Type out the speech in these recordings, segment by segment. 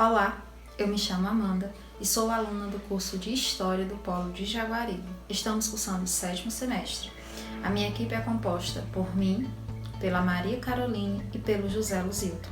Olá, eu me chamo Amanda e sou aluna do curso de História do Polo de Jaguaribe. Estamos cursando o 7º semestre. A minha equipe é composta por mim, pela Maria Caroline e pelo José Luzilton.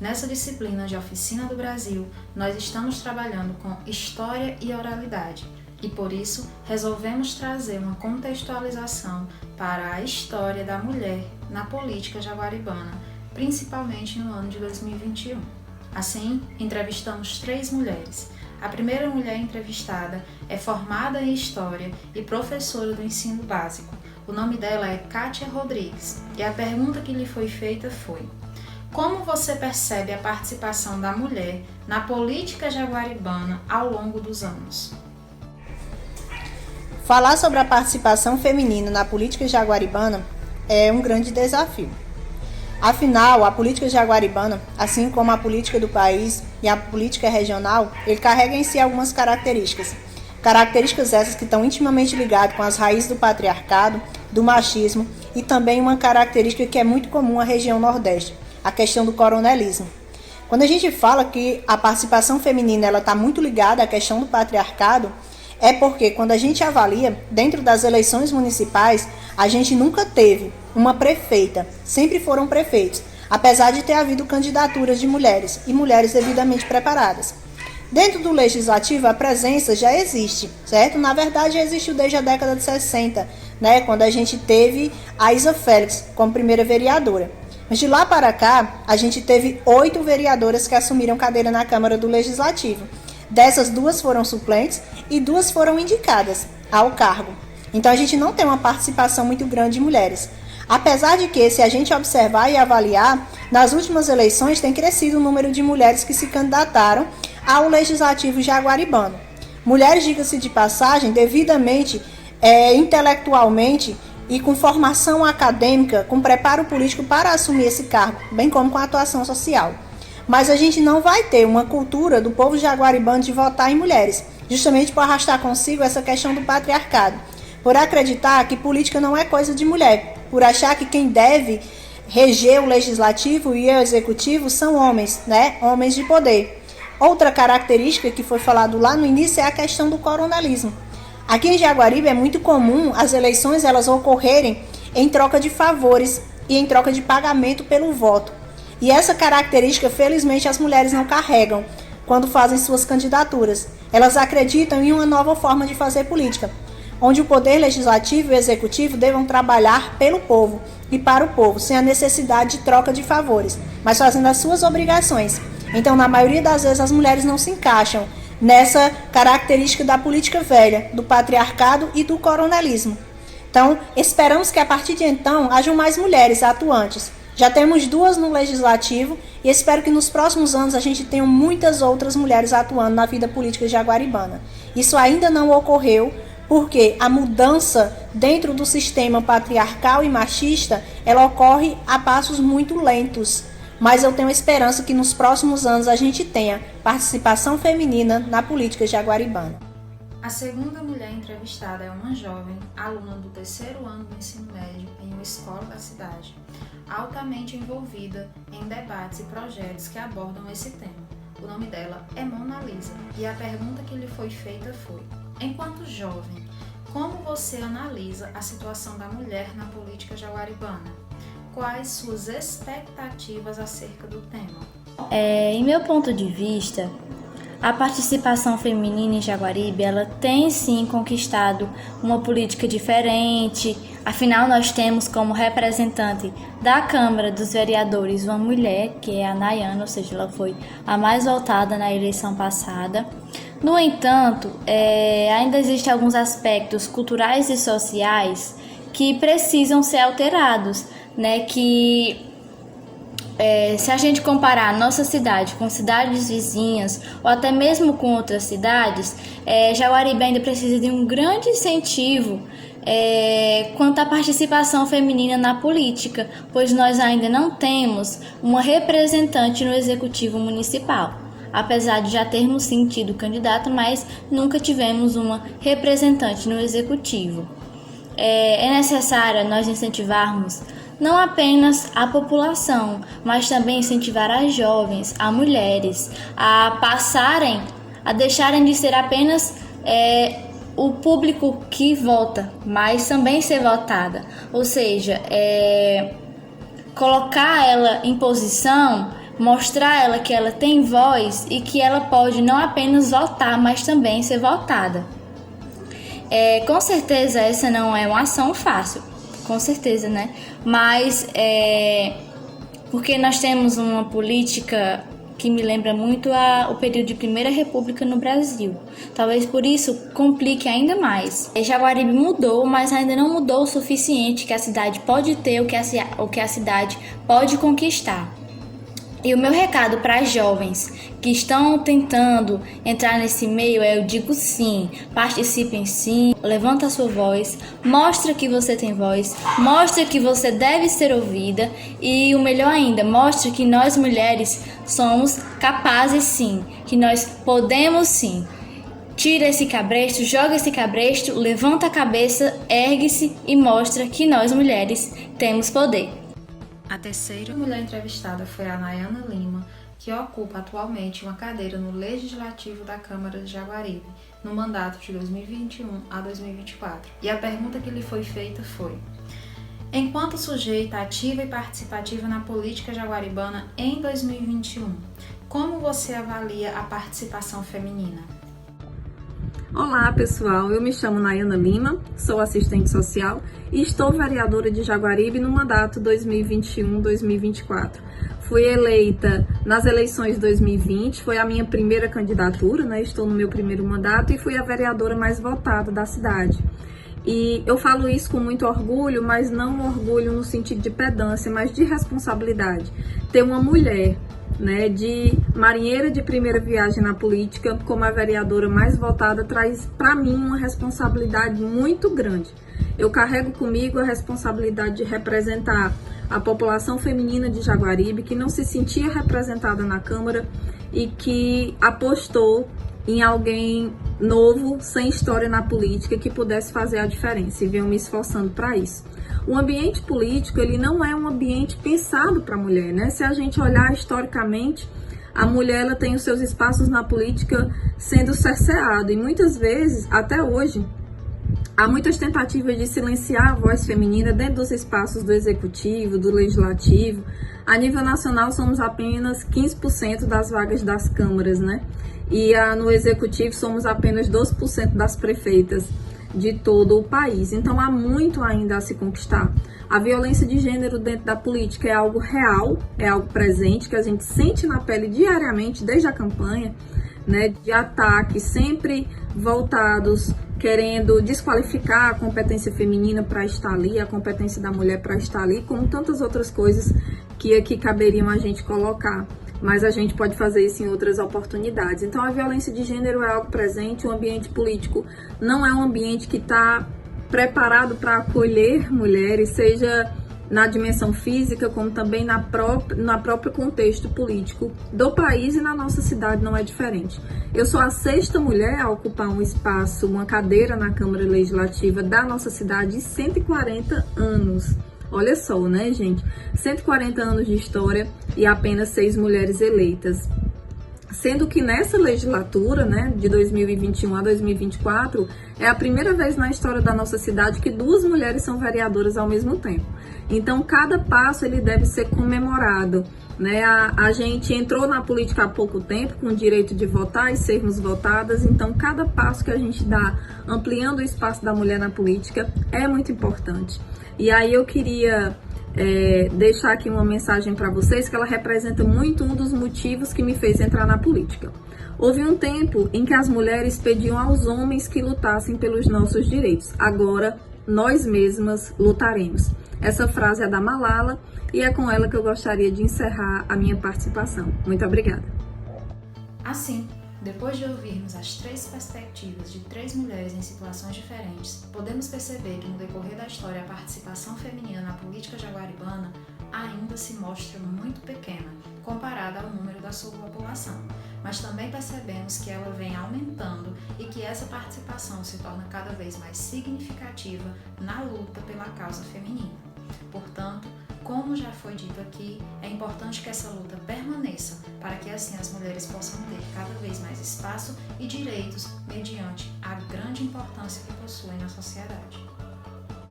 Nessa disciplina de Oficina do Brasil, nós estamos trabalhando com História e Oralidade e, por isso, resolvemos trazer uma contextualização para a história da mulher na política jaguaribana, principalmente no ano de 2021. Assim, entrevistamos 3 mulheres. A primeira mulher entrevistada é formada em História e professora do ensino básico. O nome dela é Kátia Rodrigues e a pergunta que lhe foi feita foi: como você percebe a participação da mulher na política jaguaribana ao longo dos anos? Falar sobre a participação feminina na política jaguaribana é um grande desafio. Afinal, a política jaguaribana, assim como a política do país e a política regional, ele carrega em si algumas características. Características essas que estão intimamente ligadas com as raízes do patriarcado, do machismo e também uma característica que é muito comum à região Nordeste, a questão do coronelismo. Quando a gente fala que a participação feminina está muito ligada à questão do patriarcado, é porque quando a gente avalia, dentro das eleições municipais, a gente nunca teve uma prefeita, sempre foram prefeitos, apesar de ter havido candidaturas de mulheres, e mulheres devidamente preparadas. Dentro do legislativo, a presença já existe, certo? Na verdade, já existiu desde a década de 60, né, quando a gente teve a Isa Félix como primeira vereadora. Mas de lá para cá, a gente teve 8 vereadoras que assumiram cadeira na Câmara do Legislativo. Dessas, 2 foram suplentes e 2 foram indicadas ao cargo. Então, a gente não tem uma participação muito grande de mulheres. Apesar de que, se a gente observar e avaliar, nas últimas eleições tem crescido o número de mulheres que se candidataram ao Legislativo jaguaribano. Mulheres, diga-se de passagem, devidamente, intelectualmente e com formação acadêmica, com preparo político para assumir esse cargo, bem como com atuação social. Mas a gente não vai ter uma cultura do povo jaguaribano de votar em mulheres, justamente por arrastar consigo essa questão do patriarcado, por acreditar que política não é coisa de mulher, por achar que quem deve reger o legislativo e o executivo são homens, né? Homens de poder. Outra característica que foi falado lá no início é a questão do coronelismo. Aqui em Jaguaribe é muito comum as eleições elas ocorrerem em troca de favores e em troca de pagamento pelo voto. E essa característica, felizmente, as mulheres não carregam quando fazem suas candidaturas. Elas acreditam em uma nova forma de fazer política, onde o poder legislativo e executivo devam trabalhar pelo povo e para o povo, sem a necessidade de troca de favores, mas fazendo as suas obrigações. Então, na maioria das vezes, as mulheres não se encaixam nessa característica da política velha, do patriarcado e do coronelismo. Então, esperamos que a partir de então hajam mais mulheres atuantes. Já temos 2 no Legislativo e espero que nos próximos anos a gente tenha muitas outras mulheres atuando na vida política jaguaribana. Isso ainda não ocorreu porque a mudança dentro do sistema patriarcal e machista, ela ocorre a passos muito lentos. Mas eu tenho esperança que nos próximos anos a gente tenha participação feminina na política jaguaribana. A segunda mulher entrevistada é uma jovem, aluna do 3º ano do ensino médio em uma escola da cidade, altamente envolvida em debates e projetos que abordam esse tema. O nome dela é Mona Lisa e a pergunta que lhe foi feita foi: enquanto jovem, como você analisa a situação da mulher na política jaguaribana? Quais suas expectativas acerca do tema? Em meu ponto de vista, a participação feminina em Jaguaribe, ela tem sim conquistado uma política diferente. Afinal, nós temos como representante da Câmara dos Vereadores uma mulher, que é a Nayana, ou seja, ela foi a mais votada na eleição passada. No entanto, ainda existem alguns aspectos culturais e sociais que precisam ser alterados, né? Se a gente comparar a nossa cidade com cidades vizinhas ou até mesmo com outras cidades, Jaguaribe ainda precisa de um grande incentivo quanto à participação feminina na política, pois nós ainda não temos uma representante no executivo municipal. Apesar de já termos sim tido candidato, mas nunca tivemos uma representante no executivo. É necessário nós incentivarmos não apenas a população, mas também incentivar as jovens, as mulheres, a deixarem de ser apenas o público que vota, mas também ser votada. Ou seja, colocar ela em posição, mostrar ela que ela tem voz e que ela pode não apenas votar, mas também ser votada. Com certeza essa não é uma ação fácil, com certeza, né? Mas porque nós temos uma política que me lembra muito o período de Primeira República no Brasil. Talvez por isso complique ainda mais. Jaguaribe mudou, mas ainda não mudou o suficiente que a cidade pode ter, o que a cidade pode conquistar. E o meu recado para as jovens que estão tentando entrar nesse meio eu digo sim, participem sim, levanta a sua voz, mostra que você tem voz, mostra que você deve ser ouvida e o melhor ainda, mostra que nós mulheres somos capazes sim, que nós podemos sim. Tira esse cabresto, joga esse cabresto, levanta a cabeça, ergue-se e mostra que nós mulheres temos poder. A terceira mulher entrevistada foi a Nayana Lima, que ocupa atualmente uma cadeira no Legislativo da Câmara de Jaguaribe, no mandato de 2021 a 2024. E a pergunta que lhe foi feita foi: enquanto sujeita ativa e participativa na política jaguaribana em 2021, como você avalia a participação feminina? Olá pessoal, eu me chamo Nayana Lima, sou assistente social e estou vereadora de Jaguaribe no mandato 2021-2024. Fui eleita nas eleições de 2020, foi a minha primeira candidatura, né? Estou no meu primeiro mandato e fui a vereadora mais votada da cidade. E eu falo isso com muito orgulho, mas não orgulho no sentido de pedância, mas de responsabilidade. Ter uma mulher, né, de marinheira de primeira viagem na política, como a vereadora mais votada, traz para mim uma responsabilidade muito grande. Eu carrego comigo a responsabilidade de representar a população feminina de Jaguaribe, que não se sentia representada na Câmara e que apostou em alguém novo, sem história na política, que pudesse fazer a diferença, e venho me esforçando para isso. O ambiente político, ele não é um ambiente pensado para a mulher, né? Se a gente olhar historicamente, a mulher ela tem os seus espaços na política sendo cerceado e muitas vezes, até hoje, há muitas tentativas de silenciar a voz feminina dentro dos espaços do executivo, do legislativo. A nível nacional, somos apenas 15% das vagas das câmaras, né? E no executivo, somos apenas 12% das prefeitas de todo o país. Então, há muito ainda a se conquistar. A violência de gênero dentro da política é algo real, é algo presente, que a gente sente na pele diariamente, desde a campanha, né, de ataques sempre voltados, querendo desqualificar a competência feminina para estar ali, a competência da mulher para estar ali, como tantas outras coisas que aqui caberiam a gente colocar. Mas a gente pode fazer isso em outras oportunidades. Então, a violência de gênero é algo presente, o ambiente político não é um ambiente que está preparado para acolher mulheres, seja na dimensão física, como também na próprio contexto político do país, e na nossa cidade não é diferente. Eu sou a 6ª mulher a ocupar um espaço, uma cadeira na Câmara Legislativa da nossa cidade em 140 anos. Olha só, né, gente? 140 anos de história e apenas 6 mulheres eleitas. Sendo que nessa legislatura, né, de 2021 a 2024, é a primeira vez na história da nossa cidade que 2 mulheres são vereadoras ao mesmo tempo. Então, cada passo ele deve ser comemorado, né? A gente entrou na política há pouco tempo com o direito de votar e sermos votadas, então cada passo que a gente dá ampliando o espaço da mulher na política é muito importante. E aí eu queria deixar aqui uma mensagem para vocês que ela representa muito um dos motivos que me fez entrar na política. Houve um tempo em que as mulheres pediam aos homens que lutassem pelos nossos direitos. Agora, nós mesmas lutaremos. Essa frase é da Malala e é com ela que eu gostaria de encerrar a minha participação. Muito obrigada. Assim, depois de ouvirmos as 3 perspectivas de 3 mulheres em situações diferentes, podemos perceber que no decorrer da história a participação feminina na política jaguaribana ainda se mostra muito pequena, comparada ao número da sua população. Mas também percebemos que ela vem aumentando e que essa participação se torna cada vez mais significativa na luta pela causa feminina. Portanto, como já foi dito aqui, é importante que essa luta permaneça para que assim as mulheres possam ter cada vez mais espaço e direitos mediante a grande importância que possuem na sociedade.